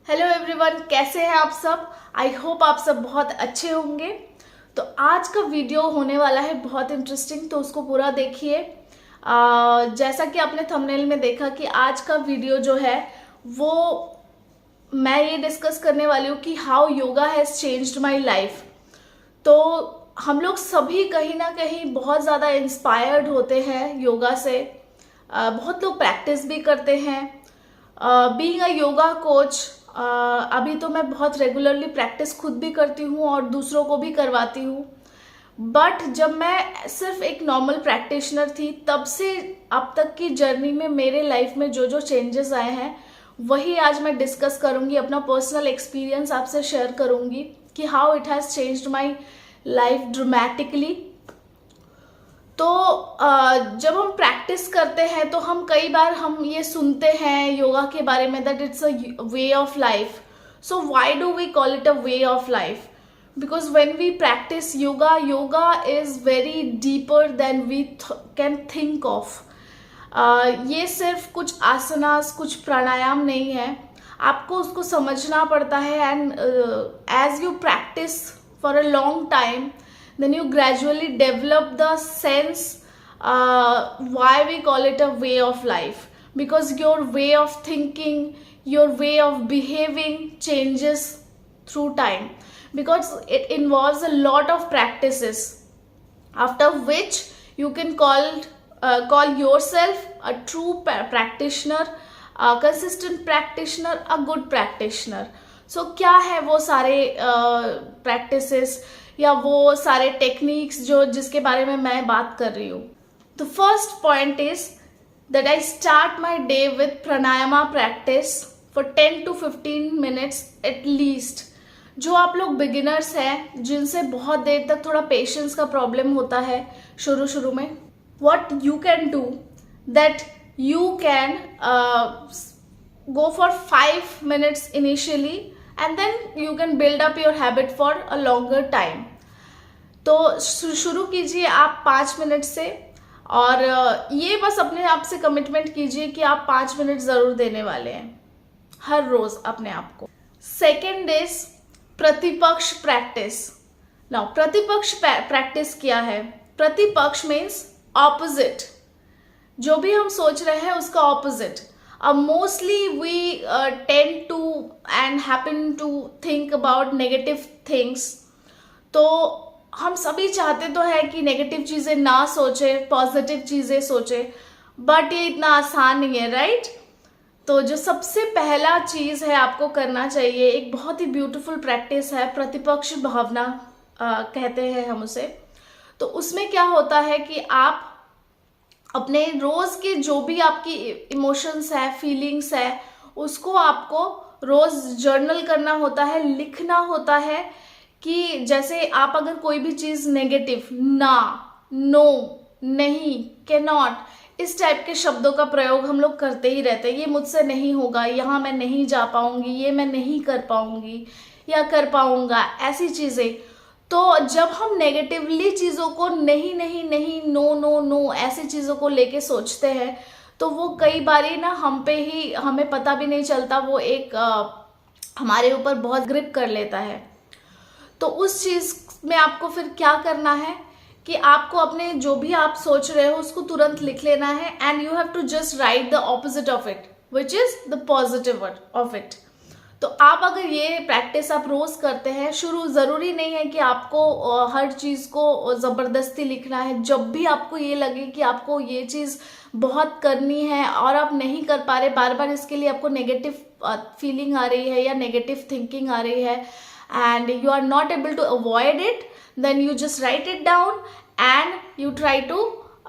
Hello everyone, कैसे हैं आप सब। आई होप आप सब बहुत अच्छे होंगे। तो आज का वीडियो होने वाला है बहुत इंटरेस्टिंग, तो उसको पूरा देखिए। जैसा कि आपने थंबनेल में देखा कि आज का वीडियो जो है वो मैं ये डिस्कस करने वाली हूँ कि how yoga has changed my life. तो हम लोग सभी कहीं ना कहीं बहुत ज़्यादा इंस्पायर्ड होते हैं योगा से। बहुत लोग प्रैक्टिस भी करते हैं। बीइंग अ योगा कोच, अभी तो मैं बहुत रेगुलरली प्रैक्टिस खुद भी करती हूँ और दूसरों को भी करवाती हूँ। बट जब मैं सिर्फ एक नॉर्मल प्रैक्टिशनर थी, तब से अब तक की जर्नी में मेरे लाइफ में जो जो चेंजेस आए हैं वही आज मैं डिस्कस करूँगी। अपना पर्सनल एक्सपीरियंस आपसे शेयर करूँगी कि how it has changed my life dramatically. तो जब हम प्रैक्टिस करते हैं तो हम कई बार हम ये सुनते हैं योगा के बारे में that it's a way of life. So why do we call it a way of life? Because when we practise yoga, yoga is very deeper than we can think of. ये सिर्फ कुछ आसनास, कुछ प्राणायाम नहीं है। आपको उसको समझना पड़ता है। And as you practise for a long time, then you gradually develop the sense why we call it a way of life, because your way of thinking, your way of behaving changes through time, because it involves a lot of practices, after which you can call yourself a true practitioner, a consistent practitioner, a good practitioner. So क्या है वो सारे practices या वो सारे techniques जिसके बारे में मैं बात कर रही हूँ? तो first point is that I start my day with pranayama practice for 10 to 15 minutes at least. जो आप लोग बिगिनर्स हैं, जिनसे बहुत देर तक थोड़ा पेशेंस का प्रॉब्लम होता है शुरू में, what you can do that you can go for 5 minutes initially, and then you can build up your habit for a longer time. तो शुरू कीजिए आप 5 मिनट से, और ये बस अपने आप से कमिटमेंट कीजिए कि आप 5 मिनट ज़रूर देने वाले हैं हर रोज़ अपने आप को। सेकेंड इज प्रतिपक्ष प्रैक्टिस। नाउ प्रतिपक्ष प्रैक्टिस क्या है? प्रतिपक्ष मीन्स ऑपोजिट। जो भी हम सोच रहे हैं उसका opposite. Mostly we tend to and happen to think about negative things. तो हम सभी चाहते तो है कि नेगेटिव चीज़ें ना सोचे, पॉजिटिव चीज़ें सोचे, बट ये इतना आसान नहीं है, राइट? तो जो सबसे पहला चीज़ है आपको करना चाहिए, एक बहुत ही ब्यूटीफुल प्रैक्टिस है, प्रतिपक्ष भावना कहते हैं हम उसे। तो उसमें क्या होता है कि आप अपने रोज के जो भी आपकी इमोशंस है, फीलिंग्स है, उसको आपको रोज जर्नल करना होता है, लिखना होता है। कि जैसे आप अगर कोई भी चीज नेगेटिव, ना, नो, नहीं, कैन नॉट, इस टाइप के शब्दों का प्रयोग हम लोग करते ही रहते हैं। ये मुझसे नहीं होगा, यहाँ मैं नहीं जा पाऊंगी, ये मैं नहीं कर पाऊंगी या कर पाऊंगा, ऐसी चीजें। तो जब हम नेगेटिवली चीज़ों को नहीं नहीं नहीं, नो नो नो, ऐसी चीज़ों को लेके सोचते हैं, तो वो कई बारी ना हम पे ही, हमें पता भी नहीं चलता, वो एक हमारे ऊपर बहुत ग्रिप कर लेता है। तो उस चीज़ में आपको फिर क्या करना है कि आपको अपने जो भी आप सोच रहे हो उसको तुरंत लिख लेना है, and you have to just write the opposite of it, which is the positive of it. तो आप अगर ये प्रैक्टिस आप रोज करते हैं, शुरू ज़रूरी नहीं है कि आपको हर चीज़ को ज़बरदस्ती लिखना है। जब भी आपको ये लगे कि आपको ये चीज़ बहुत करनी है और आप नहीं कर पा रहे, बार बार इसके लिए आपको नेगेटिव फीलिंग आ रही है या नेगेटिव थिंकिंग आ रही है, and you are not able to avoid it, then you just write it down and you try to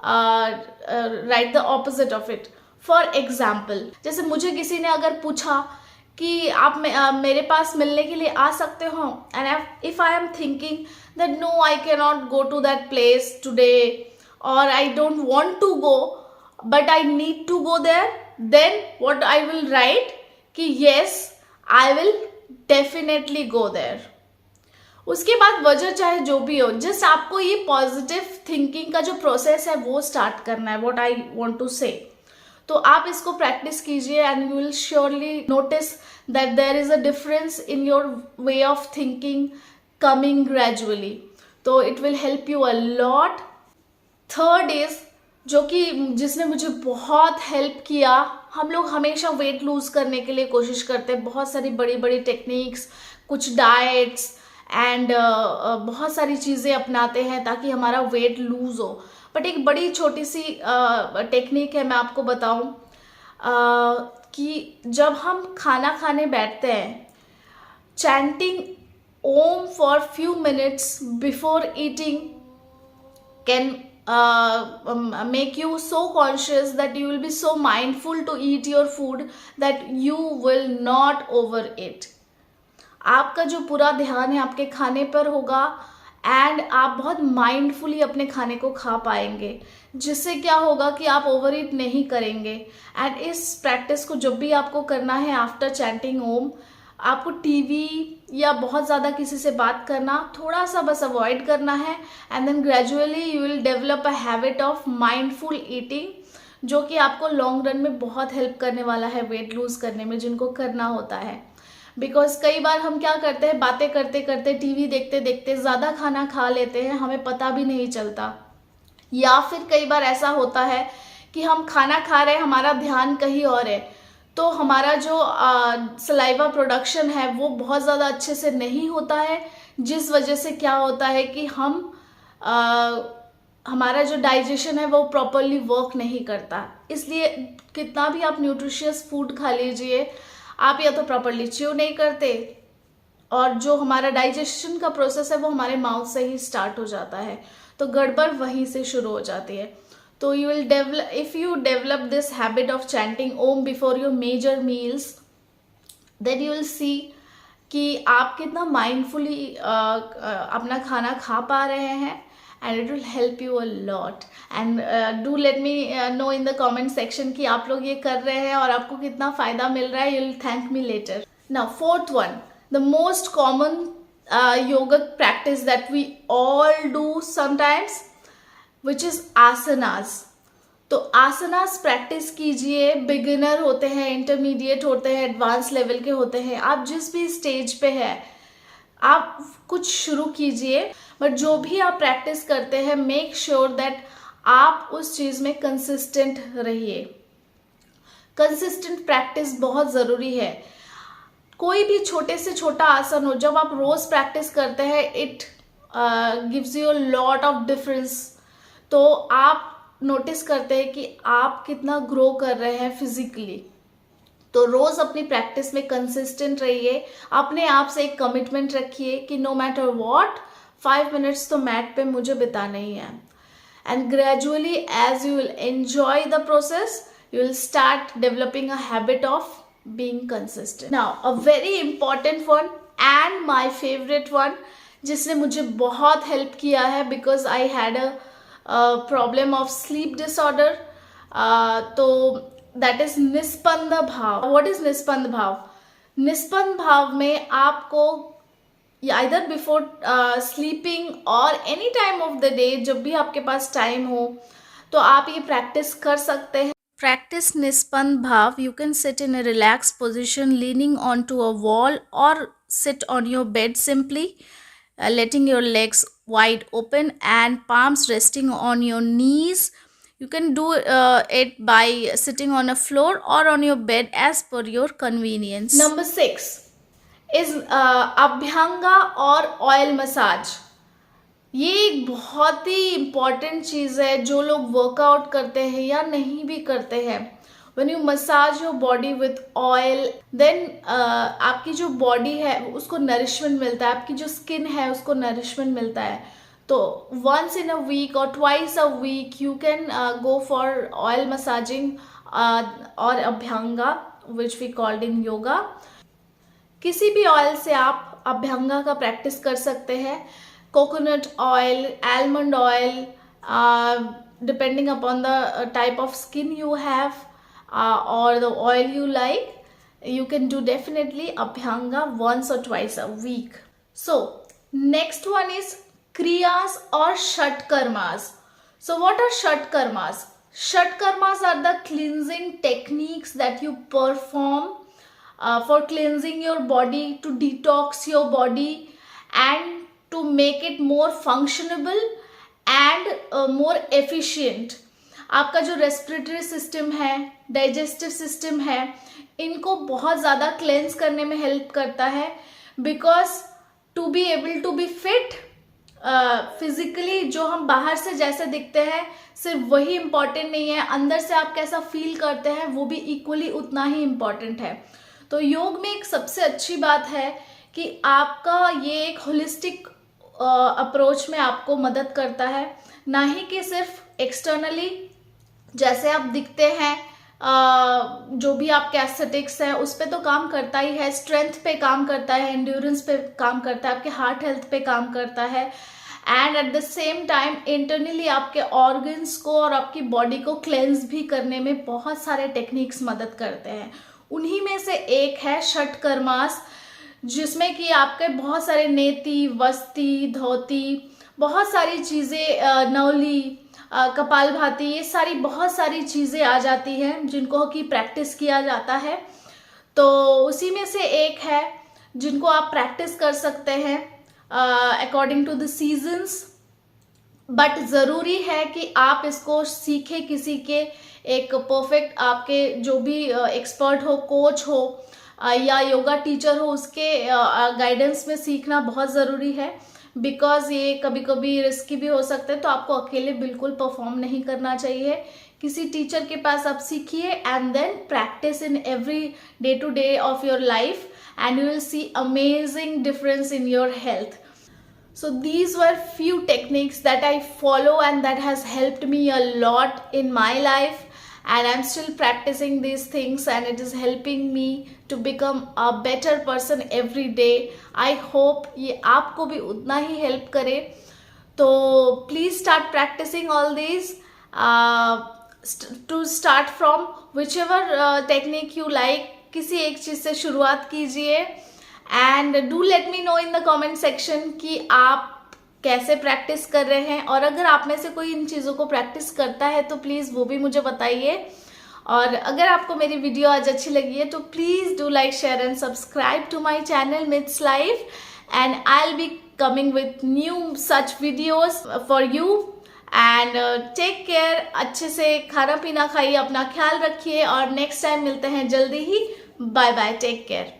write the opposite of it. For example, जैसे मुझे किसी ने अगर पूछा कि आप मेरे पास मिलने के लिए आ सकते हो, and if I am thinking that no, I can not go to that place today, और I don't want to go but I need to go there, then what I will write कि yes, I will definitely go there. उसके बाद वजह चाहे जो भी हो, just आपको ये पॉजिटिव थिंकिंग का जो प्रोसेस है वो स्टार्ट करना है, व्हाट आई वांट टू से। तो आप इसको प्रैक्टिस कीजिए and you will surely notice that there is a difference in your way of thinking coming gradually. तो it will help you a lot. Third is, जो कि जिसने मुझे बहुत हेल्प किया, हम लोग हमेशा वेट लूज करने के लिए कोशिश करते हैं, बहुत सारी बड़ी बड़ी टेक्निक्स, कुछ डाइट्स एंड बहुत सारी चीज़ें अपनाते हैं ताकि हमारा वेट लूज हो. बट एक बड़ी छोटी सी टेक्निक है, मैं आपको बताऊं कि जब हम खाना खाने बैठते हैं, chanting Om for few minutes before eating can make you so conscious that you will be so mindful to eat your food that you will not overeat. आपका जो पूरा ध्यान है आपके खाने पर होगा एंड आप बहुत माइंडफुली अपने खाने को खा पाएंगे, जिससे क्या होगा कि आप ओवर ईट नहीं करेंगे. एंड इस प्रैक्टिस को जब भी आपको करना है आफ्टर चैंटिंग ओम, आपको टीवी या बहुत ज़्यादा किसी से बात करना थोड़ा सा बस अवॉइड करना है. And then gradually you will develop a habit of mindful eating, जो कि आपको लॉन्ग रन में बहुत हेल्प करने वाला है वेट लूज करने में, जिनको करना होता है. बिकॉज कई बार हम क्या करते हैं, बातें करते करते, टीवी देखते देखते ज़्यादा खाना खा लेते हैं, हमें पता भी नहीं चलता. या फिर कई बार ऐसा होता है कि हम खाना खा रहे हैं, हमारा ध्यान कहीं और है, तो हमारा जो सलाइवा प्रोडक्शन है वो बहुत ज़्यादा अच्छे से नहीं होता है, जिस वजह से क्या होता है कि हमारा जो डाइजेशन है वो प्रॉपरली वर्क नहीं करता. इसलिए कितना भी आप न्यूट्रिशियस फूड खा लीजिए, आप या तो प्रॉपरली च्यू नहीं करते, और जो हमारा डाइजेशन का प्रोसेस है वो हमारे माउथ से ही स्टार्ट हो जाता है, तो गड़बड़ वहीं से शुरू हो जाती है. तो you will develop, if you develop this habit of chanting Om before your major meals, then you will see कि आप कितना mindfully अपना खाना खा पा रहे हैं, and it will help you a lot. And do let me know in the comment section कि आप लोग ये कर रहे हैं और आपको कितना फ़ायदा मिल रहा है. You will thank me later. Now fourth one, the most common yoga practice that we all do sometimes, which is asanas. तो आसनास प्रैक्टिस कीजिए. बिगिनर होते हैं, इंटरमीडिएट होते हैं, एडवांस लेवल के होते हैं, आप जिस भी स्टेज पे हैं आप कुछ शुरू कीजिए. बट जो भी आप प्रैक्टिस करते हैं, मेक श्योर दैट आप उस चीज़ में कंसिस्टेंट रहिए. कंसिस्टेंट प्रैक्टिस बहुत ज़रूरी है. कोई भी छोटे से छोटा आसन हो, जब आप रोज़ प्रैक्टिस करते हैं, it gives you a lot of difference. तो आप नोटिस करते हैं कि आप कितना ग्रो कर रहे हैं फिजिकली. तो रोज अपनी प्रैक्टिस में कंसिस्टेंट रहिए. अपने आप से एक कमिटमेंट रखिए कि नो मैटर व्हाट 5 मिनट्स तो मैट पे मुझे बिताना ही है. And gradually as you will enjoy the process, you will start developing a habit of being consistent. Now a very important one and my favourite one, जिसने मुझे बहुत help किया है, because I had a problem of sleep disorder. तो that is निस्पंद भाव. What is निस्पंद भाव? निस्पंद भाव में आपको आइदर बिफोर स्लीपिंग और any time of the day, जब भी आपके पास टाइम हो, तो आप ये प्रैक्टिस कर सकते हैं. Practice Nispand Bhav. You can sit in a relaxed position, leaning onto a wall, or sit on your bed simply, letting your legs wide open and palms resting on your knees. You can do it by sitting on a floor or on your bed as per your convenience. Number 6 is Abhyanga or oil massage. ये एक बहुत ही important चीज़ है. जो लोग workout करते हैं या नहीं भी करते हैं, when you massage your body with oil, then आपकी जो बॉडी है उसको नरिशमेंट मिलता है, आपकी जो स्किन है उसको नरिशमेंट मिलता है. तो once in a week or twice a week you can go for oil massaging or abhyanga, which we called in yoga. किसी भी ऑयल से आप अभ्यंगा का प्रैक्टिस कर सकते हैं. Coconut oil, almond oil, depending upon the type of skin you have or the oil you like, you can do definitely abhyanga once or twice a week. So next one is kriyas or shat karmas. So what are shat karmas? Shatkarmas are the cleansing techniques that you perform for cleansing your body, to detox your body and to make it more functionable and more efficient. आपका जो respiratory system है, digestive system है, इनको बहुत ज़्यादा cleanse करने में help करता है, because to be able to be fit physically, जो हम बाहर से जैसे दिखते हैं सिर्फ वही इम्पॉर्टेंट नहीं है, अंदर से आप कैसा फील करते हैं वो भी इक्वली उतना ही इम्पॉर्टेंट है. तो योग में एक सबसे अच्छी बात है कि आपका ये एक होलिस्टिक अप्रोच में आपको मदद करता है, ना ही कि सिर्फ एक्सटर्नली जैसे आप दिखते हैं, जो भी आपके एस्थेटिक्स है उस पे तो काम करता ही है, स्ट्रेंथ पे काम करता है, एंड्योरेंस पे काम करता है, आपके हार्ट हेल्थ पे काम करता है, and at the same time internally आपके ऑर्गन्स को और आपकी बॉडी को क्लेंस भी करने में बहुत सारे टेक्निक्स मदद करते हैं. उन्हीं में से एक है षटकर्मास, जिसमें कि आपके बहुत सारे नेति, वस्ति, धोती, बहुत सारी चीज़ें, नौली, कपालभाति, ये सारी बहुत सारी चीज़ें आ जाती हैं जिनको कि प्रैक्टिस किया जाता है. तो उसी में से एक है जिनको आप प्रैक्टिस कर सकते हैं according to the seasons, but ज़रूरी है कि आप इसको सीखें किसी के एक परफेक्ट, आपके जो भी एक्सपर्ट हो, कोच हो या योगा टीचर हो, उसके गाइडेंस में सीखना बहुत ज़रूरी है, बिकॉज ये कभी कभी रिस्की भी हो सकते हैं. तो आपको अकेले बिल्कुल परफॉर्म नहीं करना चाहिए, किसी टीचर के पास आप सीखिए and then practise in every day to day of your life and you will see amazing difference in your health. So these were few techniques that I follow and that has helped me a lot in my life, and I'm still practicing these things and it is helping me to become a better person every day. I hope ये आपको भी उतना ही help करे. तो please start practicing all these, to start from whichever technique you like. किसी एक चीज़ से शुरुआत कीजिए and do let me know in the comment section कि आप कैसे प्रैक्टिस कर रहे हैं, और अगर आप में से कोई इन चीज़ों को प्रैक्टिस करता है तो प्लीज़ वो भी मुझे बताइए. और अगर आपको मेरी वीडियो आज अच्छी लगी है तो please do like, share and subscribe to my channel myths life, and I will be coming with new such videos for you. And take care, अच्छे से खाना पीना खाइए, अपना ख्याल रखिए, और नेक्स्ट टाइम मिलते हैं जल्दी ही. Bye bye, take care.